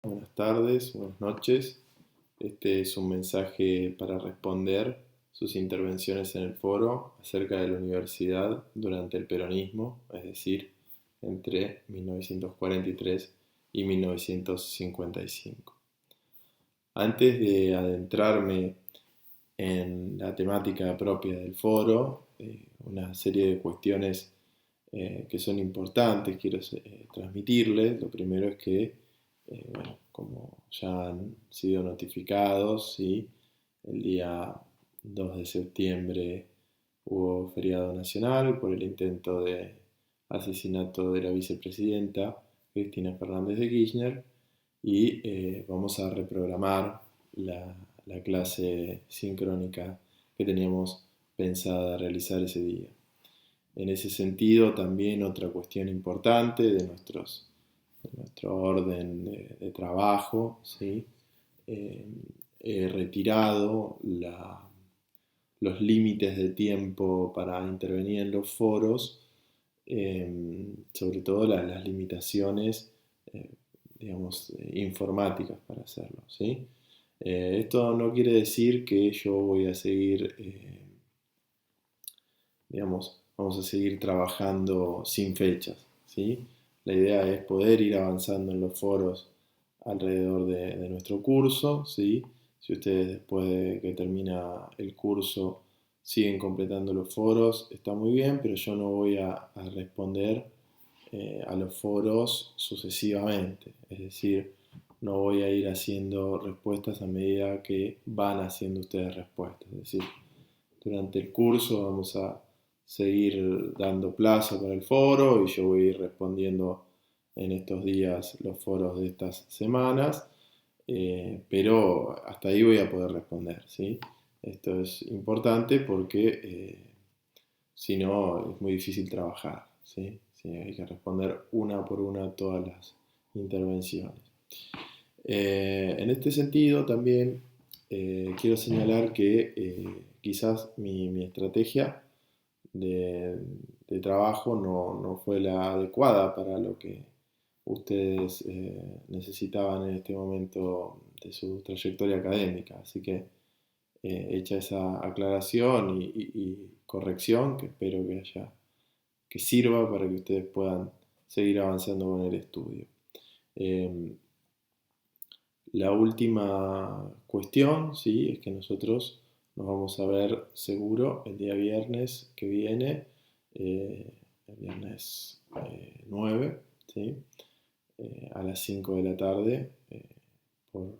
buenas tardes, buenas noches. Este es un mensaje para responder sus intervenciones en el foro acerca de la universidad durante el peronismo, es decir, entre 1943 y 1955. Antes de adentrarme en la temática propia del foro, una serie de cuestiones que son importantes quiero transmitirles. Lo primero es que, bueno, como ya han sido notificados, ¿sí? El día 2 de septiembre hubo feriado nacional por el intento de asesinato de la vicepresidenta Cristina Fernández de Kirchner y vamos a reprogramar la clase sincrónica que teníamos pensada realizar ese día. En ese sentido, también otra cuestión importante de nuestro orden de trabajo, ¿sí? Eh, He retirado los límites de tiempo para intervenir en los foros, sobre todo las limitaciones, eh, digamos, informáticas para hacerlo, ¿sí? Esto no quiere decir que yo voy a seguir, digamos, vamos a seguir trabajando sin fechas, ¿sí? La idea es poder ir avanzando en los foros alrededor de nuestro curso, ¿sí? Si ustedes después de que termina el curso siguen completando los foros, está muy bien, pero yo no voy a responder a los foros sucesivamente, es decir, no voy a ir haciendo respuestas a medida que van haciendo ustedes respuestas, es decir, durante el curso vamos a seguir dando plazo para el foro y yo voy a ir respondiendo en estos días los foros de estas semanas, pero hasta ahí voy a poder responder, ¿sí? Esto es importante porque si no es muy difícil trabajar, ¿sí? Sí, hay que responder una por una todas las intervenciones. En este sentido también quiero señalar que quizás mi estrategia de, de trabajo no fue la adecuada para lo que ustedes necesitaban en este momento de su trayectoria académica. Así que hecha esa aclaración y corrección, que espero que sirva para que ustedes puedan seguir avanzando con el estudio. Eh, la última cuestión, ¿sí? Es que nosotros nos vamos a ver seguro el día viernes que viene, el viernes 9, ¿sí? A las 5 de la tarde por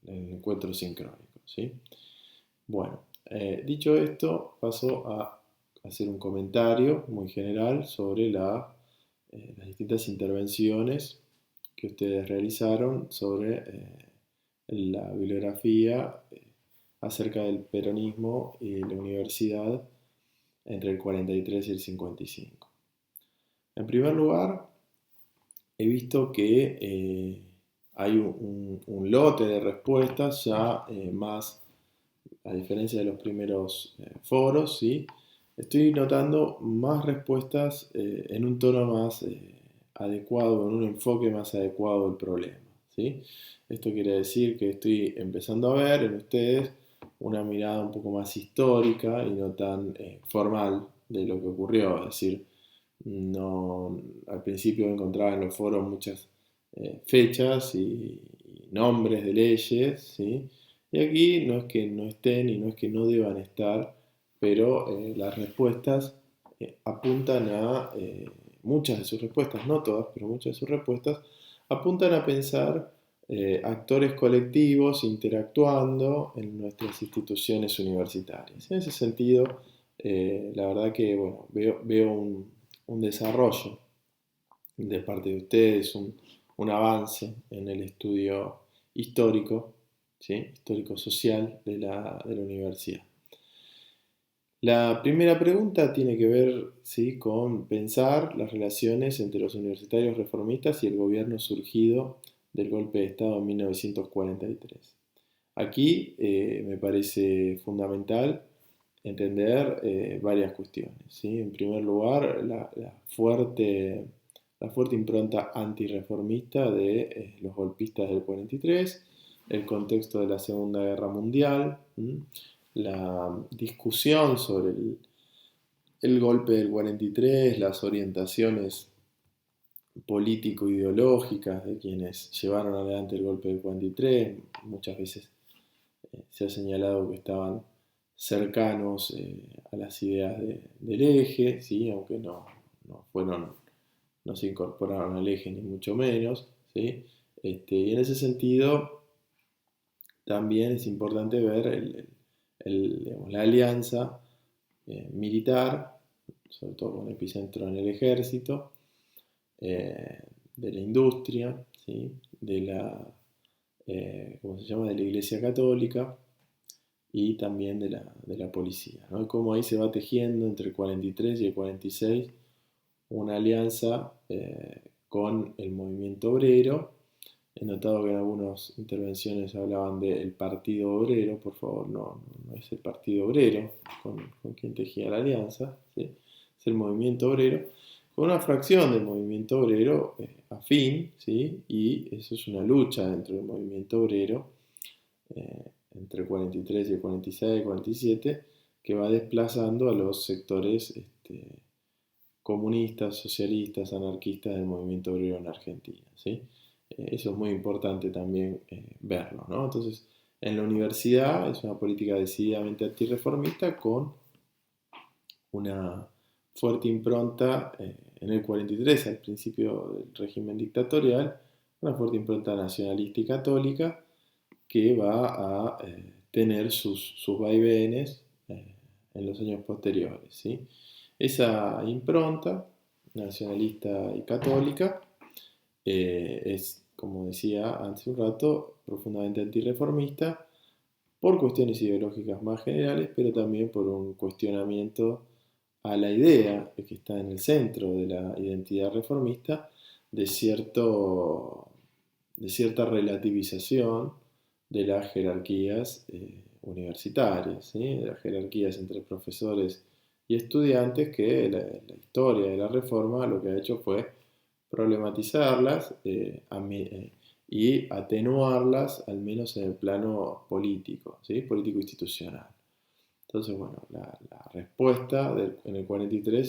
el encuentro sincrónico, ¿sí? Bueno, dicho esto, paso a hacer un comentario muy general sobre las distintas intervenciones que ustedes realizaron sobre la bibliografía acerca del peronismo y la universidad entre el 43 y el 55. En primer lugar, he visto que hay un lote de respuestas ya más, a diferencia de los primeros foros, ¿sí? Estoy notando más respuestas en un tono más adecuado, en un enfoque más adecuado del problema, ¿sí? Esto quiere decir que estoy empezando a ver en ustedes una mirada un poco más histórica y no tan formal de lo que ocurrió. Es decir, no, al principio encontraba en los foros muchas fechas y nombres de leyes, ¿sí? Y aquí no es que no estén y no es que no deban estar, pero las respuestas apuntan muchas de sus respuestas, no todas, pero muchas de sus respuestas apuntan a pensar actores colectivos interactuando en nuestras instituciones universitarias. En ese sentido, la verdad que bueno, veo un desarrollo de parte de ustedes, un avance en el estudio histórico, ¿sí? Histórico-social de la universidad. La primera pregunta tiene que ver, ¿sí?, con pensar las relaciones entre los universitarios reformistas y el gobierno surgido del golpe de Estado en 1943. Aquí me parece fundamental entender varias cuestiones, ¿sí? En primer lugar, la la fuerte impronta antirreformista de los golpistas del 43, el contexto de la Segunda Guerra Mundial, la discusión sobre el golpe del 43, las orientaciones político-ideológicas de quienes llevaron adelante el golpe del 43, muchas veces se ha señalado que estaban cercanos a las ideas del eje, ¿sí? Aunque no se incorporaron al eje ni mucho menos, ¿sí? Y en ese sentido también es importante ver digamos, la alianza militar, sobre todo con epicentro en el ejército, de la industria, ¿sí? ¿Cómo se llama? De la Iglesia Católica y también de la policía, ¿no? Y cómo ahí se va tejiendo entre el 43 y el 46 una alianza con el movimiento obrero. He notado que en algunas intervenciones hablaban del Partido Obrero, por favor, no es el Partido Obrero con quien tejía la alianza, ¿sí? Es el movimiento obrero, con una fracción del movimiento obrero afín, ¿sí? Y eso es una lucha dentro del movimiento obrero entre el 43 y el 46 y el 47, que va desplazando a los sectores comunistas, socialistas, anarquistas del movimiento obrero en Argentina, ¿sí? Eso es muy importante también verlo, ¿no? Entonces, en la universidad es una política decididamente antirreformista con una fuerte impronta en el 43, al principio del régimen dictatorial, una fuerte impronta nacionalista y católica que va a tener sus vaivenes en los años posteriores, ¿sí? Esa impronta nacionalista y católica es, como decía hace un rato, profundamente antirreformista por cuestiones ideológicas más generales, pero también por un cuestionamiento a la idea que está en el centro de la identidad reformista de, de cierta relativización de las jerarquías universitarias, ¿sí? De las jerarquías entre profesores y estudiantes, que la historia de la reforma lo que ha hecho fue problematizarlas y atenuarlas, al menos en el plano político, ¿sí? Político institucional. Entonces, bueno, la respuesta en el 43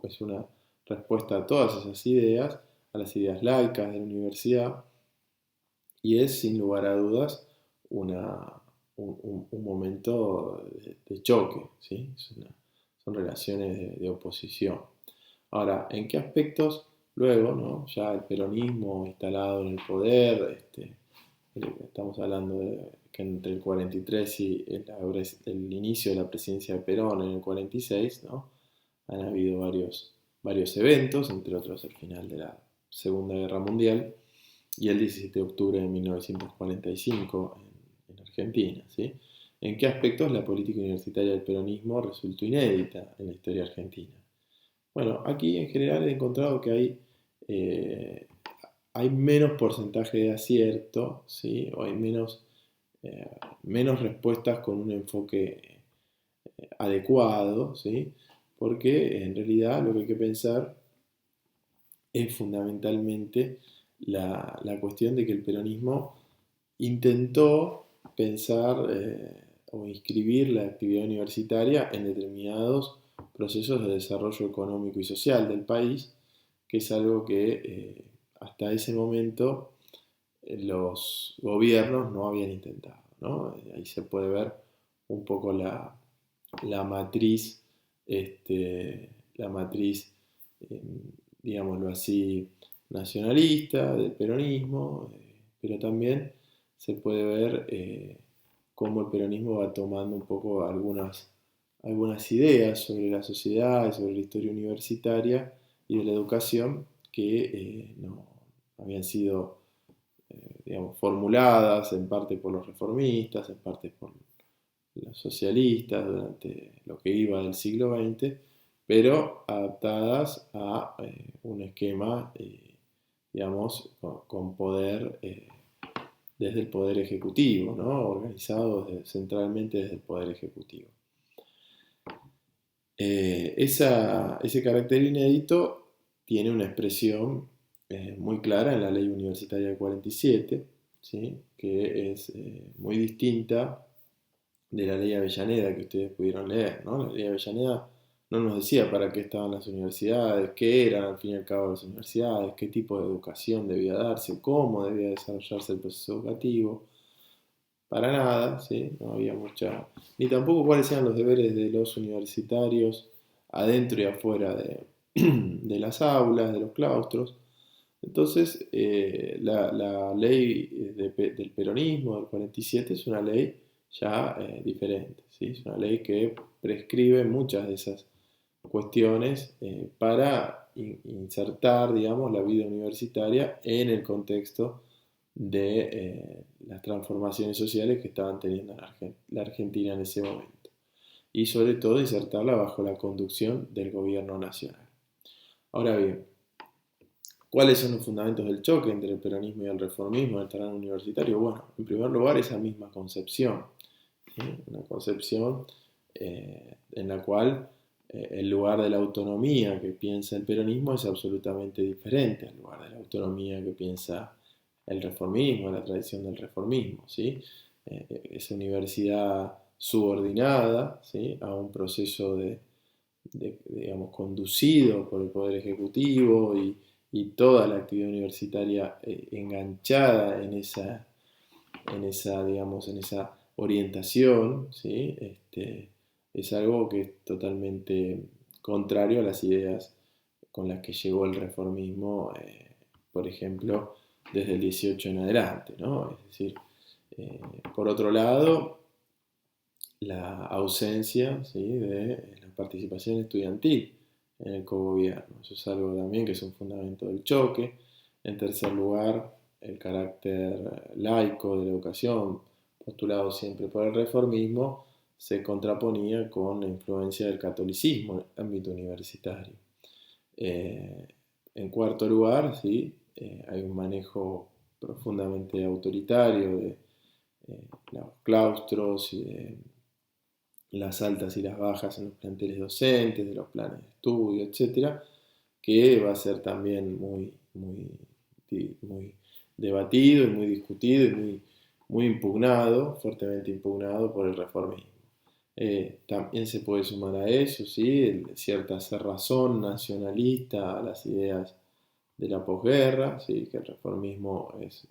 es una respuesta a todas esas ideas, a las ideas laicas de la universidad, y es, sin lugar a dudas, un momento de choque, ¿sí? Son relaciones de oposición. Ahora, ¿en qué aspectos luego, ¿no? Ya el peronismo instalado en el poder, estamos hablando de que entre el 43 y el inicio de la presidencia de Perón en el 46, ¿no? Han habido varios eventos, entre otros el final de la Segunda Guerra Mundial y el 17 de octubre de 1945 en Argentina, ¿sí? ¿En qué aspectos la política universitaria del peronismo resultó inédita en la historia argentina? Bueno, aquí en general he encontrado que hay menos porcentaje de acierto, ¿sí? O hay menos respuestas con un enfoque adecuado, ¿sí? Porque en realidad lo que hay que pensar es fundamentalmente la cuestión de que el peronismo intentó pensar o inscribir la actividad universitaria en determinados procesos de desarrollo económico y social del país, que es algo que hasta ese momento los gobiernos no habían intentado, ¿no? Ahí se puede ver un poco la matriz, la matriz, eh, digámoslo así, nacionalista del peronismo, pero también se puede ver cómo el peronismo va tomando un poco algunas ideas sobre la sociedad, sobre la historia universitaria y de la educación que no habían sido digamos, formuladas en parte por los reformistas, en parte por los socialistas durante lo que iba del siglo XX, pero adaptadas a un esquema, digamos, con poder desde el poder ejecutivo, ¿no? Organizado centralmente desde el poder ejecutivo. Ese carácter inédito tiene una expresión muy clara en la ley universitaria del 47, ¿sí? Que es muy distinta de la ley Avellaneda que ustedes pudieron leer, ¿no? La ley Avellaneda no nos decía para qué estaban las universidades, qué eran al fin y al cabo las universidades, qué tipo de educación debía darse, cómo debía desarrollarse el proceso educativo, para nada, ¿sí? No había mucha, ni tampoco cuáles eran los deberes de los universitarios adentro y afuera de las aulas, de los claustros. Entonces, la ley del peronismo del 47 es una ley ya diferente, ¿sí? Es una ley que prescribe muchas de esas cuestiones para insertar, digamos, la vida universitaria en el contexto de las transformaciones sociales que estaban teniendo la Argentina en ese momento. Y sobre todo insertarla bajo la conducción del gobierno nacional. Ahora bien, ¿cuáles son los fundamentos del choque entre el peronismo y el reformismo en el terreno universitario? Bueno, en primer lugar, esa misma concepción, ¿sí? Una concepción en la cual el lugar de la autonomía que piensa el peronismo es absolutamente diferente al lugar de la autonomía que piensa el reformismo, la tradición del reformismo, ¿sí? Esa universidad subordinada, ¿sí? A un proceso digamos, conducido por el Poder Ejecutivo y toda la actividad universitaria enganchada digamos, en esa orientación, ¿sí? Es algo que es totalmente contrario a las ideas con las que llegó el reformismo, por ejemplo, desde el 18 en adelante, ¿no? Es decir, por otro lado, la ausencia, ¿sí? De la participación estudiantil en el cogobierno. Eso es algo también que es un fundamento del choque. En tercer lugar, el carácter laico de la educación, postulado siempre por el reformismo, se contraponía con la influencia del catolicismo en el ámbito universitario. Eh, en cuarto lugar, ¿sí? Hay un manejo profundamente autoritario de los claustros y de las altas y las bajas en los planteles docentes, de los planes de estudio, etcétera, que va a ser también muy debatido y muy discutido y muy impugnado, fuertemente impugnado por el reformismo. También se puede sumar a eso, ¿sí? Cierta cerrazón nacionalista a las ideas de la posguerra, ¿sí? Que el reformismo en ese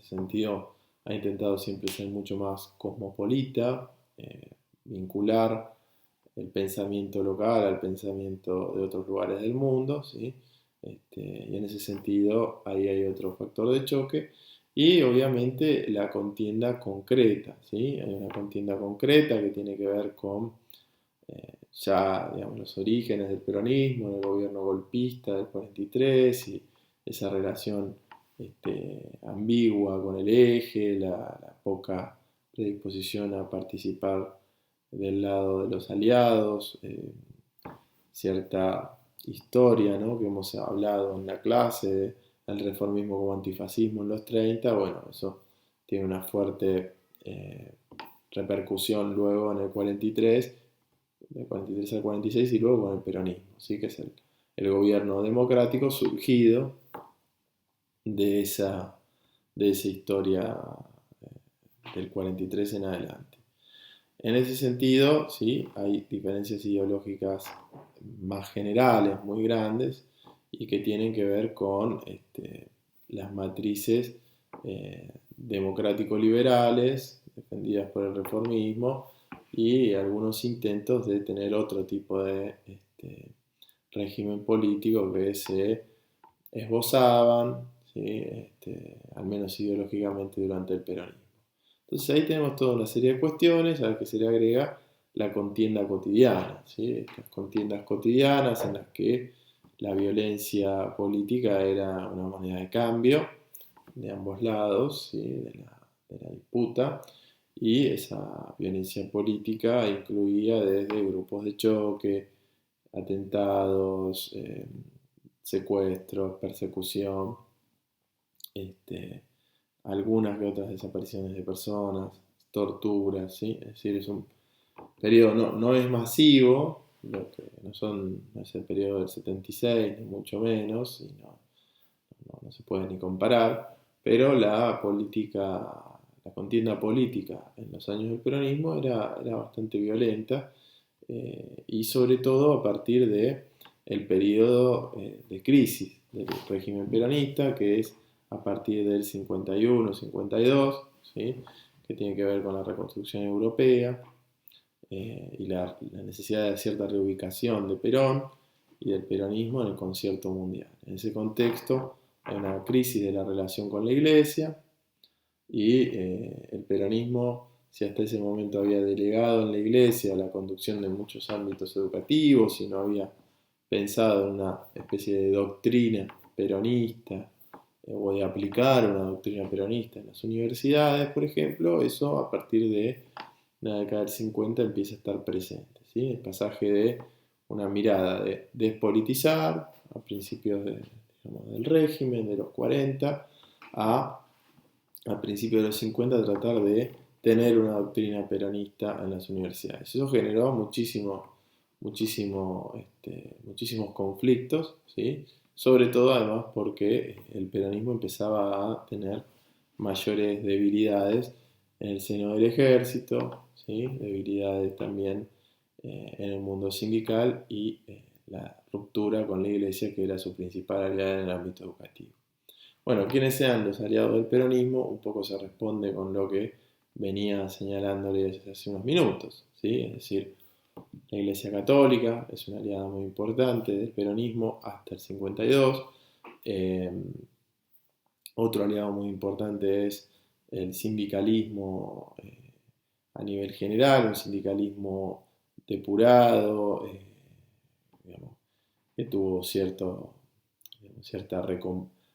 sentido ha intentado siempre ser mucho más cosmopolita, vincular el pensamiento local al pensamiento de otros lugares del mundo, ¿sí? Y en ese sentido ahí hay otro factor de choque y obviamente la contienda concreta, ¿sí? Hay una contienda concreta que tiene que ver con ya digamos, los orígenes del peronismo, del gobierno golpista del 43 y esa relación ambigua con el eje, la poca predisposición a participar del lado de los aliados, cierta historia, ¿no? Que hemos hablado en la clase del reformismo como antifascismo en los 30, bueno, eso tiene una fuerte repercusión luego en el 43, del 43 al 46 y luego con el peronismo, ¿sí? Que es el gobierno democrático surgido de esa historia del 43 en adelante. En ese sentido, sí, hay diferencias ideológicas más generales, muy grandes, y que tienen que ver con las matrices democrático-liberales defendidas por el reformismo y algunos intentos de tener otro tipo de régimen político que se esbozaban, ¿sí? Al menos ideológicamente durante el peronismo. Entonces ahí tenemos toda una serie de cuestiones a las que se le agrega la contienda cotidiana, ¿sí? Estas contiendas cotidianas en las que la violencia política era una moneda de cambio de ambos lados, ¿sí? de la disputa, y esa violencia política incluía desde grupos de choque, atentados, secuestros, persecución, algunas que otras desapariciones de personas, torturas, ¿sí? Es decir, es un periodo, no es masivo, no es el periodo del 76, ni mucho menos, y no se puede ni comparar, pero la contienda política en los años del peronismo era bastante violenta, y sobre todo a partir de el periodo de crisis del régimen peronista, que es a partir del 51-52, ¿sí? Que tiene que ver con la reconstrucción europea, y la necesidad de cierta reubicación de Perón y del peronismo en el concierto mundial. En ese contexto hay una crisis de la relación con la Iglesia, y el peronismo, si hasta ese momento había delegado en la Iglesia la conducción de muchos ámbitos educativos y no había pensado en una especie de doctrina peronista, o de aplicar una doctrina peronista en las universidades, por ejemplo, eso a partir de la década del 50 empieza a estar presente, ¿sí? El pasaje de una mirada de despolitizar a principios digamos, del régimen, de los 40, a principios de los 50 tratar de tener una doctrina peronista en las universidades. Eso generó muchísimos conflictos, ¿sí? Sobre todo además porque el peronismo empezaba a tener mayores debilidades en el seno del ejército, ¿sí? Debilidades también en el mundo sindical, y la ruptura con la Iglesia, que era su principal aliada en el ámbito educativo. Bueno, ¿quiénes sean los aliados del peronismo? Un poco se responde con lo que venía señalándoles hace unos minutos, ¿sí? Es decir, la Iglesia Católica es una aliada muy importante del peronismo hasta el 52. Otro aliado muy importante es el sindicalismo a nivel general, un sindicalismo depurado, digamos, que tuvo cierta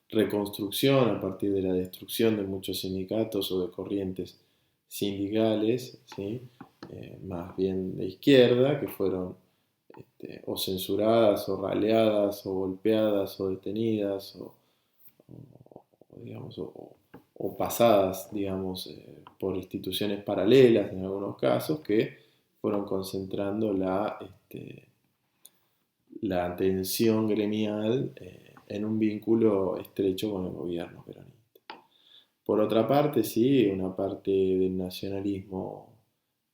reconstrucción a partir de la destrucción de muchos sindicatos o de corrientes sindicales, ¿sí? Más bien de izquierda, que fueron o censuradas, o raleadas, o golpeadas, o detenidas, digamos, o pasadas, digamos, por instituciones paralelas en algunos casos, que fueron concentrando la atención gremial en un vínculo estrecho con el gobierno peronista. Por otra parte, sí, una parte del nacionalismo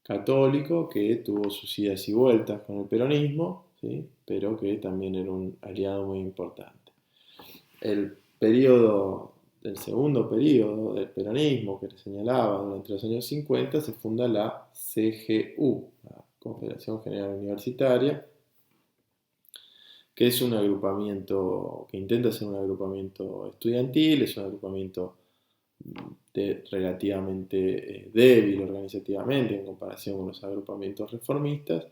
católico que tuvo sus idas y vueltas con el peronismo, ¿sí? Pero que también era un aliado muy importante. El segundo periodo del peronismo que le señalaba, durante los años 50, se funda la CGU, la Confederación General Universitaria, que es un agrupamiento que intenta ser un agrupamiento estudiantil, es un agrupamiento relativamente débil organizativamente en comparación con los agrupamientos reformistas,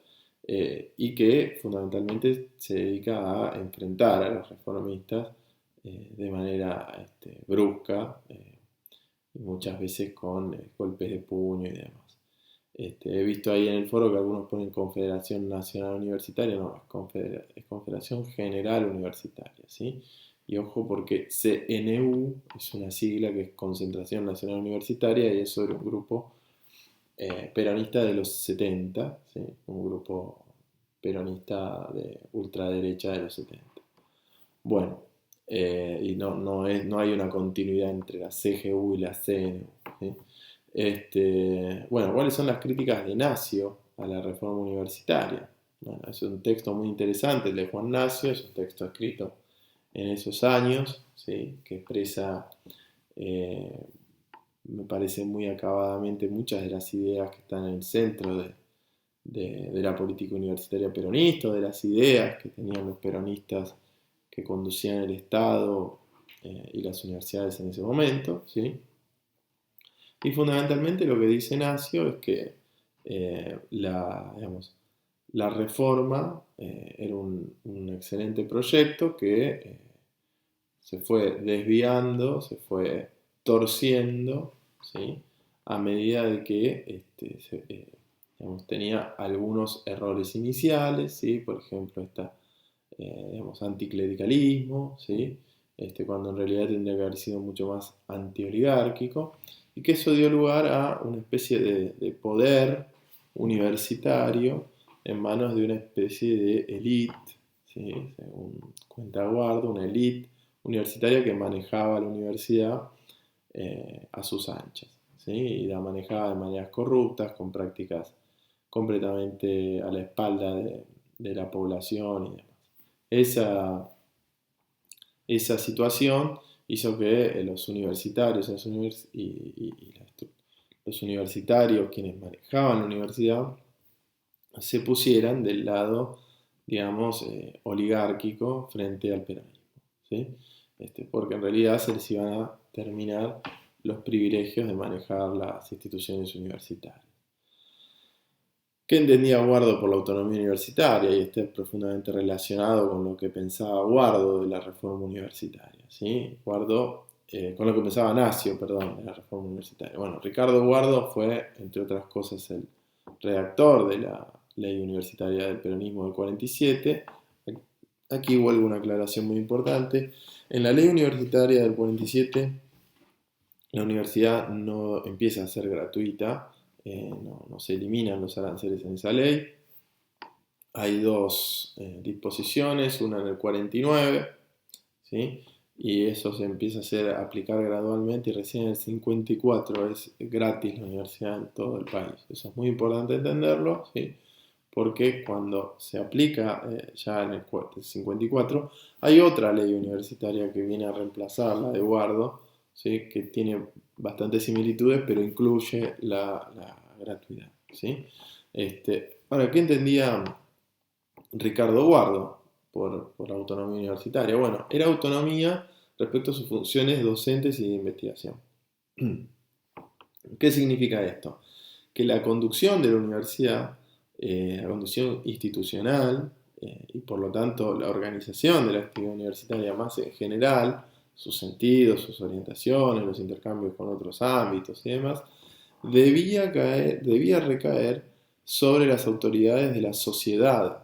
y que fundamentalmente se dedica a enfrentar a los reformistas de manera brusca, y muchas veces con golpes de puño y demás. He visto ahí en el foro que algunos ponen Confederación Nacional Universitaria, no, es Confederación General Universitaria, ¿sí? Y ojo porque CNU es una sigla que es Concentración Nacional Universitaria, y es sobre un grupo peronista de los 70, ¿sí? Un grupo peronista de ultraderecha de los 70. Bueno, y no hay una continuidad entre la CGU y la CNU, ¿sí? Bueno, ¿cuáles son las críticas de Nacio a la reforma universitaria? Bueno, es un texto muy interesante el de Juan Nacio, es un texto escrito en esos años, ¿sí? Que expresa, me parece muy acabadamente, muchas de las ideas que están en el centro de la política universitaria peronista, de las ideas que tenían los peronistas que conducían el Estado y las universidades en ese momento, ¿sí? Y fundamentalmente lo que dice Nacio es que la reforma era un excelente proyecto que se fue desviando, se fue torciendo, ¿sí? A medida de que tenía algunos errores iniciales, ¿sí? Por ejemplo, anticlericalismo, ¿sí? Cuando en realidad tendría que haber sido mucho más antioligárquico, y que eso dio lugar a una especie de poder universitario en manos de una especie de élite, ¿sí? Según cuenta Guardo, una élite universitaria que manejaba la universidad a sus anchas, ¿sí? Y la manejaba de maneras corruptas, con prácticas completamente a la espalda de la población y demás. Esa situación hizo que los universitarios los universitarios, quienes manejaban la universidad, se pusieran del lado, digamos, oligárquico frente al peronismo, ¿sí? Porque en realidad se les iban a terminar los privilegios de manejar las instituciones universitarias. ¿Qué entendía Guardo por la autonomía universitaria? Y está profundamente relacionado con lo que pensaba Guardo de la reforma universitaria, ¿sí? Con lo que pensaba Nacio, perdón, de la reforma universitaria. Bueno, Ricardo Guardo fue, entre otras cosas, el redactor de la ley universitaria del peronismo del 47. Aquí vuelve una aclaración muy importante. En la ley universitaria del 47, la universidad no empieza a ser gratuita, no se eliminan los aranceles en esa ley. Hay dos disposiciones, una en el 49, ¿sí? Y eso se empieza a aplicar gradualmente y recién en el 54 es gratis la universidad en todo el país. Eso es muy importante entenderlo, ¿sí? Porque cuando se aplica ya en el 54, hay otra ley universitaria que viene a reemplazar la de Guardo, ¿sí? Que tiene bastantes similitudes, pero incluye la gratuidad, ¿sí? Ahora, ¿qué entendía Ricardo Guardo por autonomía universitaria? Bueno, era autonomía respecto a sus funciones docentes y de investigación. ¿Qué significa esto? Que la conducción de la universidad, la conducción institucional y por lo tanto la organización de la actividad universitaria más en general, sus sentidos, sus orientaciones, los intercambios con otros ámbitos y demás, debía recaer sobre las autoridades de la sociedad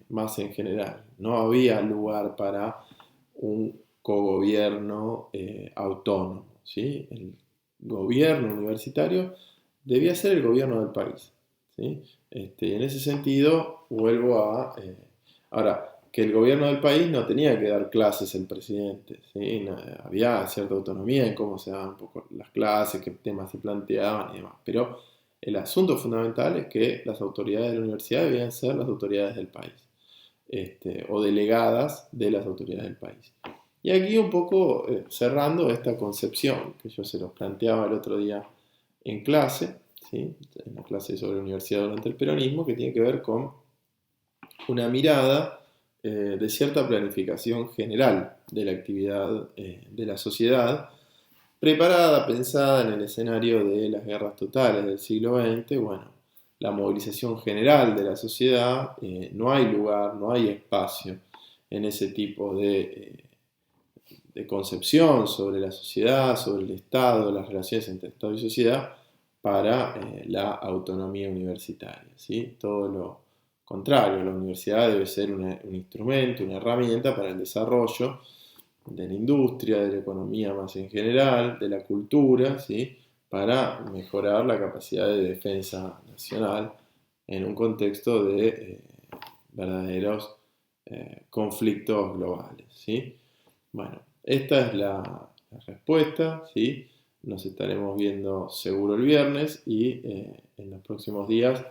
más en general. No había lugar para un cogobierno autónomo, ¿sí? El gobierno universitario debía ser el gobierno del país, ¿sí? En ese sentido, vuelvo a... ahora, que el gobierno del país no tenía que dar clases al presidente, ¿sí? No, había cierta autonomía en cómo se daban un poco las clases, qué temas se planteaban y demás, pero el asunto fundamental es que las autoridades de la universidad debían ser las autoridades del país, o delegadas de las autoridades del país. Y aquí un poco cerrando esta concepción que yo se los planteaba el otro día en clase, ¿sí? En la clase sobre la universidad durante el peronismo, que tiene que ver con una mirada de cierta planificación general de la actividad de la sociedad, preparada, pensada en el escenario de las guerras totales del siglo XX. Bueno, la movilización general de la sociedad, no hay lugar, no hay espacio en ese tipo de concepción sobre la sociedad, sobre el Estado, las relaciones entre Estado y sociedad, para la autonomía universitaria, ¿sí? Todo lo contrario, la universidad debe ser un instrumento, una herramienta para el desarrollo de la industria, de la economía más en general, de la cultura, ¿sí? Para mejorar la capacidad de defensa nacional en un contexto de verdaderos conflictos globales, ¿sí? Bueno, esta es la respuesta, ¿sí? Nos estaremos viendo seguro el viernes y en los próximos días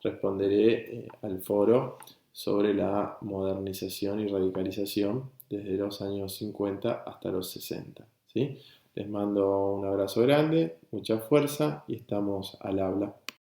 responderé al foro sobre la modernización y radicalización desde los años 50 hasta los 60, ¿sí? Les mando un abrazo grande, mucha fuerza y estamos al habla.